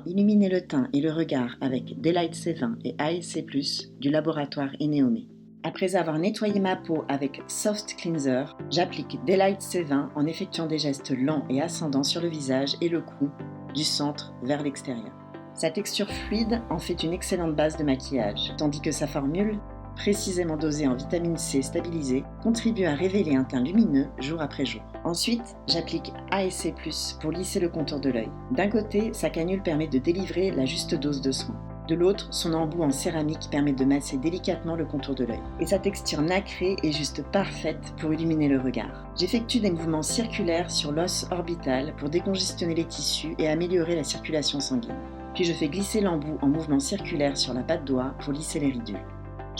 illuminez le teint et le regard avec Daylight C20 et ASC+, du laboratoire Ineome. Après avoir nettoyé ma peau avec Soft Cleanser, j'applique Daylight C20 en effectuant des gestes lents et ascendants sur le visage et le cou, du centre vers l'extérieur. Sa texture fluide en fait une excellente base de maquillage, tandis que sa formule, précisément dosée en vitamine C stabilisée, contribue à révéler un teint lumineux jour après jour. Ensuite, j'applique ASC+, pour lisser le contour de l'œil. D'un côté, sa canule permet de délivrer la juste dose de soin. De l'autre, son embout en céramique permet de masser délicatement le contour de l'œil. Et sa texture nacrée est juste parfaite pour illuminer le regard. J'effectue des mouvements circulaires sur l'os orbital pour décongestionner les tissus et améliorer la circulation sanguine. Puis je fais glisser l'embout en mouvement circulaire sur la patte d'oie pour lisser les ridules.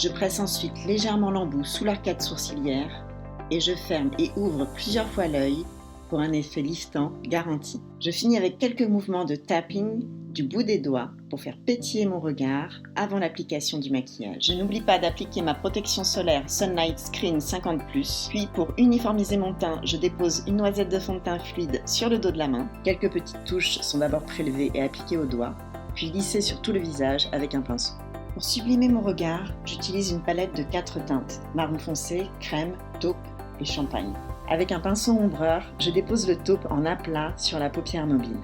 Je presse ensuite légèrement l'embout sous l'arcade sourcilière et je ferme et ouvre plusieurs fois l'œil pour un effet liftant garanti. Je finis avec quelques mouvements de tapping du bout des doigts pour faire pétiller mon regard avant l'application du maquillage. Je n'oublie pas d'appliquer ma protection solaire Sunlight Screen 50+, puis pour uniformiser mon teint, je dépose une noisette de fond de teint fluide sur le dos de la main. Quelques petites touches sont d'abord prélevées et appliquées au doigt, puis lissées sur tout le visage avec un pinceau. Pour sublimer mon regard, j'utilise une palette de 4 teintes, marron foncé, crème, taupe et champagne. Avec un pinceau ombreur, je dépose le taupe en aplat sur la paupière mobile.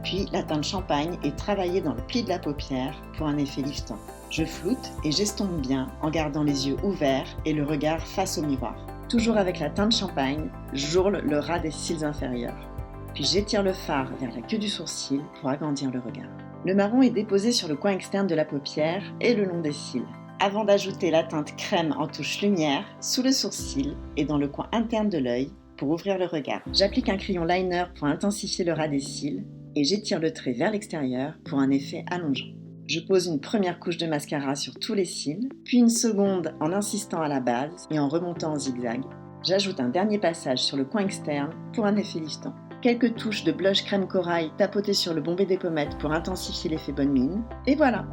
Puis la teinte champagne est travaillée dans le pli de la paupière pour un effet liftant. Je floute et j'estompe bien en gardant les yeux ouverts et le regard face au miroir. Toujours avec la teinte champagne, j'ourle le ras des cils inférieurs. Puis j'étire le fard vers la queue du sourcil pour agrandir le regard. Le marron est déposé sur le coin externe de la paupière et le long des cils, avant d'ajouter la teinte crème en touche lumière sous le sourcil et dans le coin interne de l'œil pour ouvrir le regard. J'applique un crayon liner pour intensifier le ras des cils et j'étire le trait vers l'extérieur pour un effet allongeant. Je pose une première couche de mascara sur tous les cils, puis une seconde en insistant à la base et en remontant en zigzag. J'ajoute un dernier passage sur le coin externe pour un effet liftant. Quelques touches de blush crème corail tapotées sur le bombé des pommettes pour intensifier l'effet bonne mine. Et voilà!